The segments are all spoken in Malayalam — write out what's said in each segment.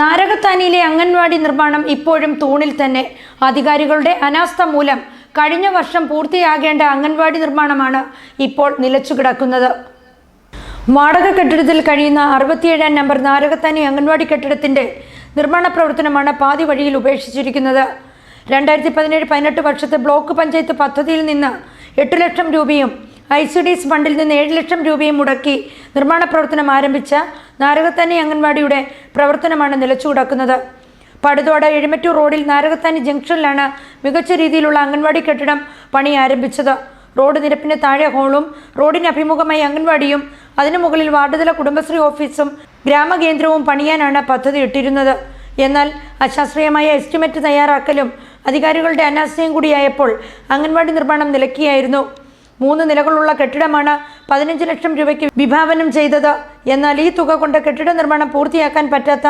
നാരകത്താനിയിലെ അംഗൻവാടി നിർമ്മാണം ഇപ്പോഴും തൂണിൽ തന്നെ. അധികാരികളുടെ അനാസ്ഥ മൂലം കഴിഞ്ഞ വർഷം പൂർത്തിയാകേണ്ട അംഗൻവാടി നിർമ്മാണമാണ് ഇപ്പോൾ നിലച്ചുകിടക്കുന്നത്. വാടക കെട്ടിടത്തിൽ കഴിയുന്ന 67-ാം നമ്പർ നാരകത്താനി അംഗൻവാടി കെട്ടിടത്തിന്റെ നിർമ്മാണ പ്രവർത്തനമാണ് പാതി വഴിയിൽ ഉപേക്ഷിച്ചിരിക്കുന്നത്. 2017-18 വർഷത്തെ ബ്ലോക്ക് പഞ്ചായത്ത് പദ്ധതിയിൽ നിന്ന് 8 ലക്ഷം രൂപയും ICDS ഫണ്ടിൽ നിന്ന് 7 ലക്ഷം രൂപയും മുടക്കി നിർമ്മാണ പ്രവർത്തനം ആരംഭിച്ച നാരകത്താനി അംഗൻവാടിയുടെ പ്രവർത്തനമാണ് നിലച്ചുകിടക്കുന്നത്. പടുതോട് എഴുമറ്റൂർ റോഡിൽ നാരകത്താനി ജംഗ്ഷനിലാണ് മികച്ച രീതിയിലുള്ള അംഗൻവാടി കെട്ടിടം പണി ആരംഭിച്ചത്. റോഡ് നിരപ്പിന് താഴെ ഹോളും റോഡിന് അഭിമുഖമായി അംഗൻവാടിയും അതിനു മുകളിൽ വാർഡുതല കുടുംബശ്രീ ഓഫീസും ഗ്രാമകേന്ദ്രവും പണിയാനാണ് പദ്ധതി ഇട്ടിരുന്നത്. എന്നാൽ അശാസ്ത്രീയമായ എസ്റ്റിമേറ്റ് തയ്യാറാക്കലും അധികാരികളുടെ അനാസ്ഥയും കൂടിയായപ്പോൾ അംഗൻവാടി നിർമ്മാണം നിലയ്ക്കുകയായിരുന്നു. 3 നിലകളുള്ള കെട്ടിടമാണ് 15 ലക്ഷം രൂപയ്ക്ക് വിഭാവനം ചെയ്തത്. എന്നാൽ ഈ തുക കൊണ്ട് കെട്ടിട നിർമ്മാണം പൂർത്തിയാക്കാൻ പറ്റാത്ത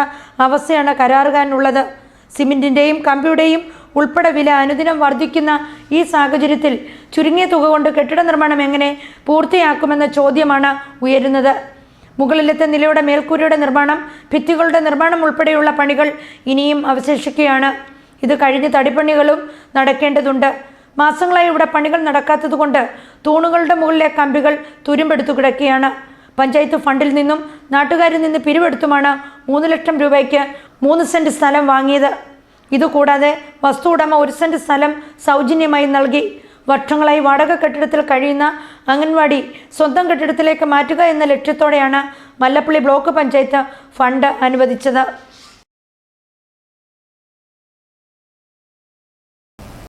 അവസ്ഥയാണ് കരാറുകാരനുള്ളത്. സിമെന്റിന്റെയും കമ്പിയുടെയും ഉൾപ്പെടെ വില അനുദിനം വർദ്ധിക്കുന്ന ഈ സാഹചര്യത്തിൽ ചുരുങ്ങിയ തുക കൊണ്ട് കെട്ടിട നിർമ്മാണം എങ്ങനെ പൂർത്തിയാക്കുമെന്ന ചോദ്യമാണ് ഉയരുന്നത്. മുകളിലത്തെ നിലയുടെ മേൽക്കൂരയുടെ നിർമ്മാണം, ഭിത്തികളുടെ നിർമ്മാണം ഉൾപ്പെടെയുള്ള പണികൾ ഇനിയും അവശേഷിക്കുകയാണ്. ഇത് കഴിഞ്ഞ് തടിപ്പണികളും നടക്കേണ്ടതുണ്ട്. മാസങ്ങളായി ഇവിടെ പണികൾ നടക്കാത്തതുകൊണ്ട് തൂണുകളുടെ മുകളിലെ കമ്പികൾ തുരുമ്പെടുത്തു കിടക്കുകയാണ്. പഞ്ചായത്ത് ഫണ്ടിൽ നിന്നും നാട്ടുകാരിൽ നിന്ന് പിരിവെടുത്തുമാണ് 3 ലക്ഷം രൂപയ്ക്ക് 3 സെന്റ് സ്ഥലം വാങ്ങിയത്. ഇതുകൂടാതെ വസ്തു ഉടമ 1 സെന്റ് സ്ഥലം സൗജന്യമായി നൽകി. വർഷങ്ങളായി വാടക കെട്ടിടത്തിൽ കഴിയുന്ന അംഗൻവാടി സ്വന്തം കെട്ടിടത്തിലേക്ക് മാറ്റുക എന്ന ലക്ഷ്യത്തോടെയാണ് മല്ലപ്പള്ളി ബ്ലോക്ക് പഞ്ചായത്ത് ഫണ്ട് അനുവദിച്ചത്.